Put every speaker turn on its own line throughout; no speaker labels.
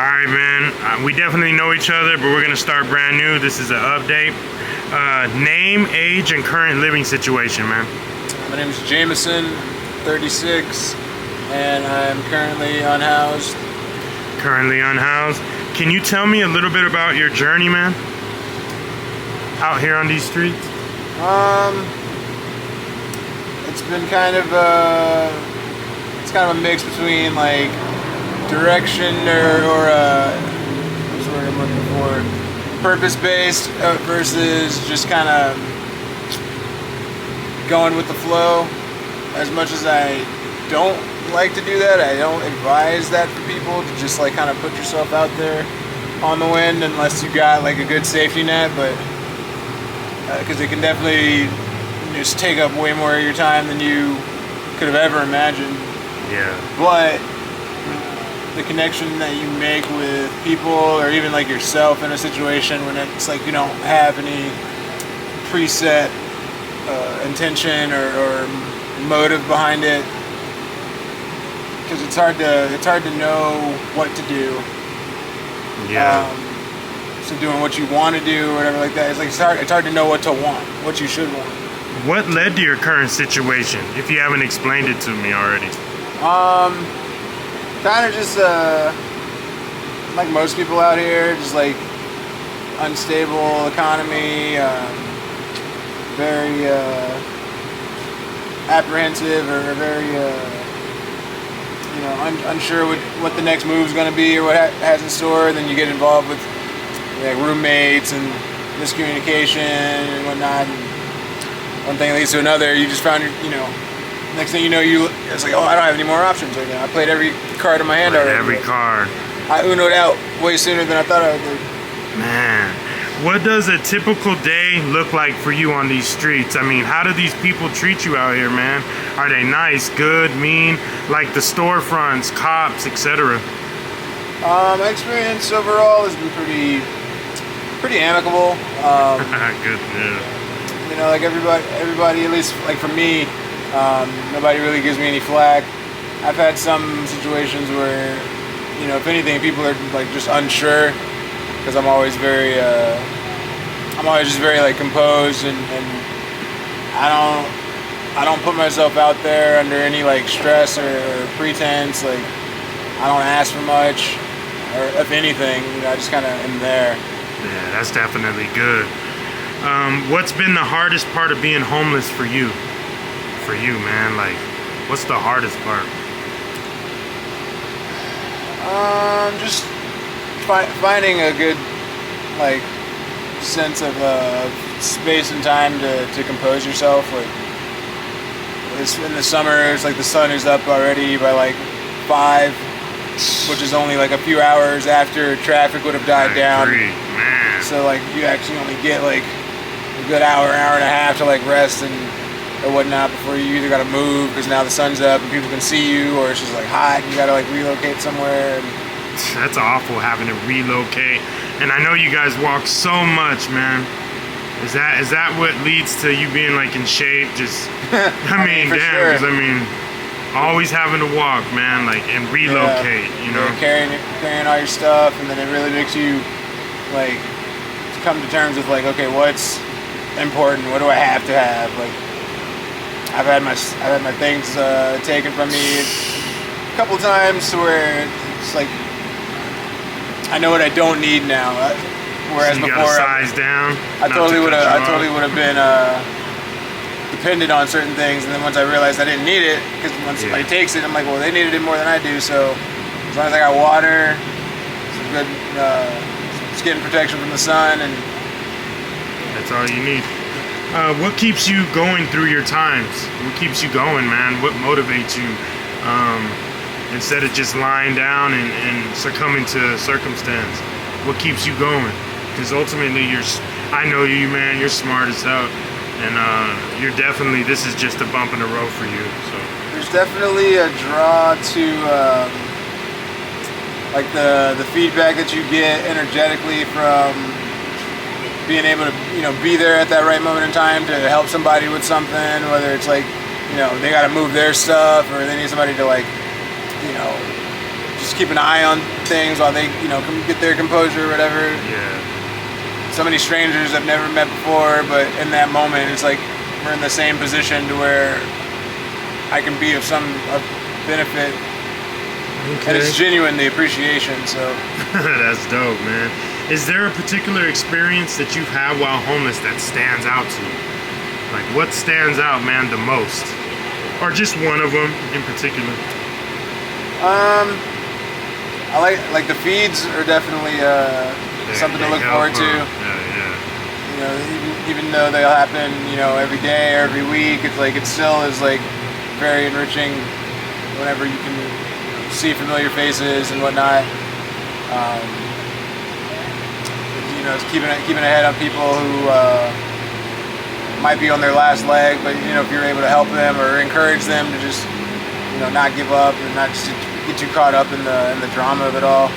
right, man. We definitely know each other, but we're gonna start brand new. This is an update. Name, age, and current living situation, man.
My name is Jamison, 36, and I'm currently unhoused.
Currently unhoused. Can you tell me a little bit about your journey, man? Out here on these streets?
It's been kind of a mix between like direction or what's the word I'm looking for? Purpose-based versus just kind of going with the flow. As much as I don't like to do that, I don't advise that for people to just like kind of put yourself out there on the wind unless you got like a good safety net, but because it can definitely just take up way more of your time than you could have ever imagined.
Yeah.
But the connection that you make with people or even like yourself in a situation when it's like you don't have any preset intention or motive behind it, because it's hard to know what to do.
Yeah.
So doing what you want to do or whatever like that, it's hard to know what to want, what you should want.
What led to your current situation, if you haven't explained it to me already?
Kind of just like most people out here, just like unstable economy, very apprehensive or very unsure what the next move is going to be or what has in store. Then you get involved with like roommates and miscommunication and whatnot. And one thing leads to another. You just found next thing you know, it's like, oh, I don't have any more options right now. I played every card in my hand already.
Every card.
I uno'd out way sooner than I thought I would.
Man, what does a typical day look like for you on these streets? I mean, how do these people treat you out here, man? Are they nice, good, mean? Like the storefronts, cops, etc.?
My experience overall has been pretty amicable.
Good, yeah.
Like everybody, at least like for me, nobody really gives me any flack. I've had some situations where, if anything, people are like just unsure, because I'm always just very like composed and I don't put myself out there under any like stress or pretense. Like I don't ask for much, or if anything, I just kind of am there.
Yeah, that's definitely good. What's been the hardest part of being homeless for you? For you, man, like, what's the hardest part?
Just finding a good, like, sense of space and time to compose yourself. Like, it's in the summer, it's like the sun is up already by like 5, which is only like a few hours after traffic would have died down.
Man.
So like you actually only get like a good hour and a half to like rest and or whatnot before you either got to move because now the sun's up and people can see you, or it's just like hot and you got to like relocate somewhere.
That's awful, having to relocate. And I know you guys walk so much, man. Is that what leads to you being like in shape? Just I mean damn, because
sure.
Always having to walk, man, like, and relocate.
Yeah, carrying all your stuff, and then it really makes you like come to terms with like, okay, what's important? What do I have to have? Like, I've had my things taken from me a couple times to where it's like I know what I don't need now. Whereas
so you
before,
size down.
I totally would have been dependent on certain things, and then once I realized I didn't need it, because once somebody takes it, I'm like, well, they needed it more than I do. So as long as I got water, some good skin protection from the sun, and
that's all you need. What keeps you going through your times? What keeps you going, man? What motivates you? Instead of just lying down and succumbing to circumstance, what keeps you going? Because ultimately, I know you, man. You're smart as hell, and this is just a bump in the road for you. So
there's definitely a draw to like the feedback that you get energetically from being able to be there at that right moment in time to help somebody with something, whether it's like they got to move their stuff or they need somebody to like just keep an eye on things while they, get their composure or whatever.
Yeah.
So many strangers I've never met before, but in that moment, it's like we're in the same position to where I can be of benefit.
Okay.
And it's genuine, the appreciation, so.
That's dope, man. Is there a particular experience that you've had while homeless that stands out to you? Like, what stands out, man, the most? Or just one of them in particular?
I like the feeds are definitely something to look forward to.
Yeah.
Even though they'll happen, every day or every week, it still is like very enriching whenever you can see familiar faces and whatnot. It's keeping a head on people who might be on their last leg, but if you're able to help them or encourage them to just not give up and not just get too caught up in the drama of it all.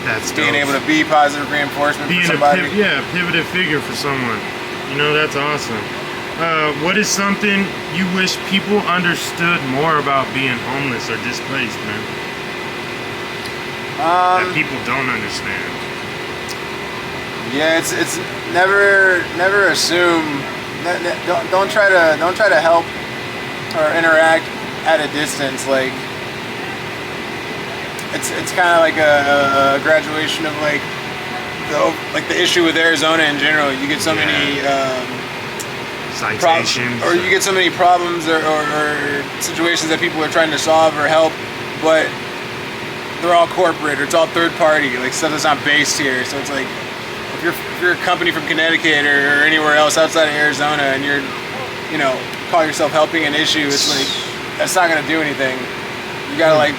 That's
being
dope.
able to be positive reinforcement
Being
for somebody.
a pivotal figure for someone. That's awesome. What is something you wish people understood more about being homeless or displaced, man? That people don't understand.
Yeah, it's never assume. Don't try to help or interact at a distance. Like it's kind of like a graduation of the issue with Arizona in general. You get so many
citations,
or you get so many problems or situations that people are trying to solve or help, but they're all corporate or it's all third party. Like stuff that's not based here. So it's like if you're a company from Connecticut or anywhere else outside of Arizona and you're call yourself helping an issue, it's like that's not gonna do anything. You gotta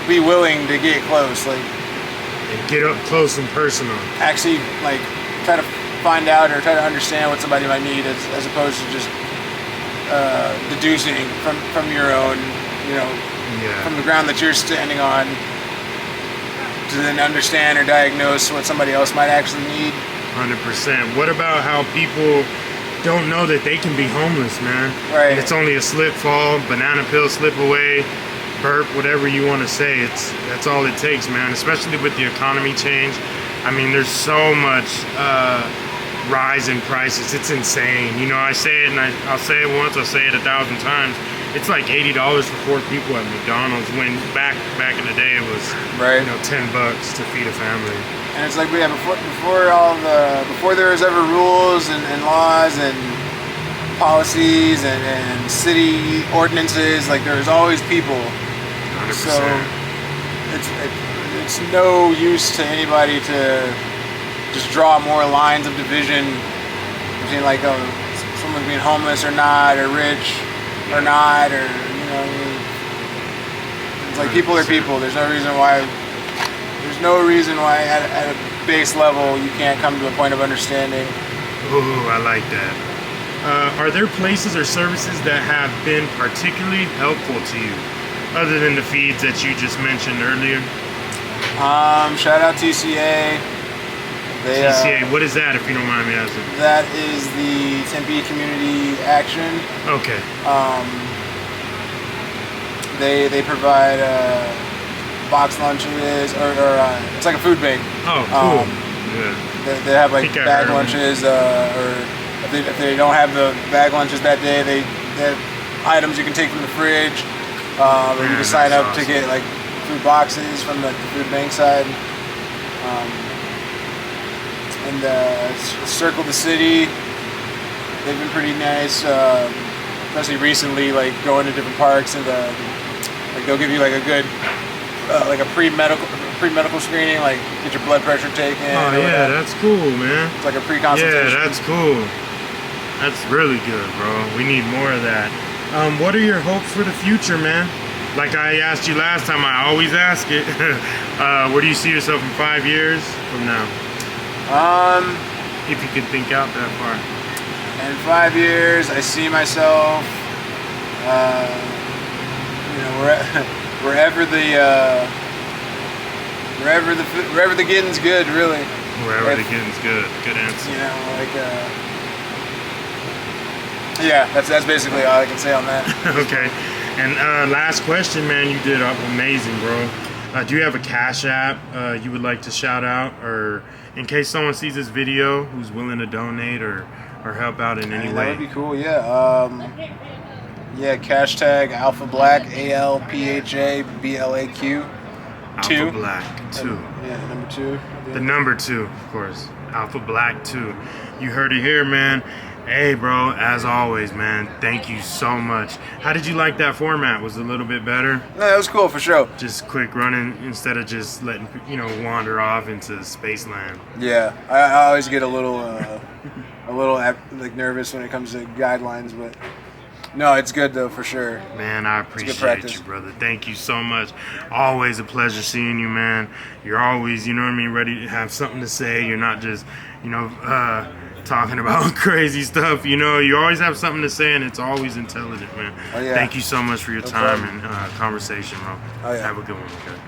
be willing to get close,
and get up close and personal.
Actually, try to find out or try to understand what somebody might need, as opposed to just deducing from your own, from the ground that you're standing on, to then understand or diagnose what somebody else might actually need.
100%. What about how people don't know that they can be homeless, man?
Right.
And it's only a slip, fall, banana peel, slip away, burp, whatever you want to say. That's all it takes, man. Especially with the economy change. I mean, there's so much rise in prices. It's insane. I say it, and I'll say it once, I'll say it 1,000 times. It's like $80 for 4 people at McDonald's, when back in the day it was $10 to feed a family.
And it's like before there was ever rules and laws and policies and city ordinances, there was always people.
100%.
So it's no use to anybody to just draw more lines of division between someone being homeless or not, or rich or not, or it's like people are people. There's no reason why at a base level you can't come to a point of understanding.
Ooh, I like that. Are there places or services that have been particularly helpful to you, other than the feeds that you just mentioned earlier?
Shout out TCA.
TCA, what is that, if you don't mind me asking?
That is the Tempe Community Action.
Okay.
They provide box lunches, or it's like a food bank.
Oh, cool.
They have bag lunches, or if they don't have the bag lunches that day, they have items you can take from the fridge, or you can sign up to get food boxes from the food bank side. And Circle the City, they've been pretty nice, especially recently, going to different parks, and they'll give you a good a pre-medical screening, get your blood pressure taken.
Oh yeah, that's cool, man.
It's like a pre-consultation.
Yeah, that's cool. That's really good, bro. We need more of that. What are your hopes for the future, man? Like I asked you last time, I always ask it. Where do you see yourself in 5 years from now? If you could think out that far.
In 5 years, I see myself, wherever the getting's good, really.
Wherever the getting's good. Good answer.
Yeah, that's basically all I can say on that.
Okay. And last question, man. You did amazing, bro. Do you have a Cash App you would like to shout out, or in case someone sees this video who's willing to donate or help out in any way?
That would be cool. Yeah. Yeah. Cash tag Alpha Black, ALPHABLAQ.
Alpha Black 2.
Yeah, number 2.
The number 2, of course. Alpha Black 2. You heard it here, man. Hey, bro, as always, man, thank you so much. How did you like that format? Was it a little bit better?
No, that was cool for sure.
Just quick running instead of just letting, wander off into Spaceland.
Yeah, I always get a little like nervous when it comes to guidelines, but no, it's good though for sure.
Man, I appreciate you, brother. Thank you so much. Always a pleasure seeing you, man. You're always, ready to have something to say. You're not just, talking about crazy stuff. You always have something to say, and it's always intelligent, man.
Oh, yeah.
Thank you so much for your time and conversation, bro.
Oh, yeah.
Have a good one, okay?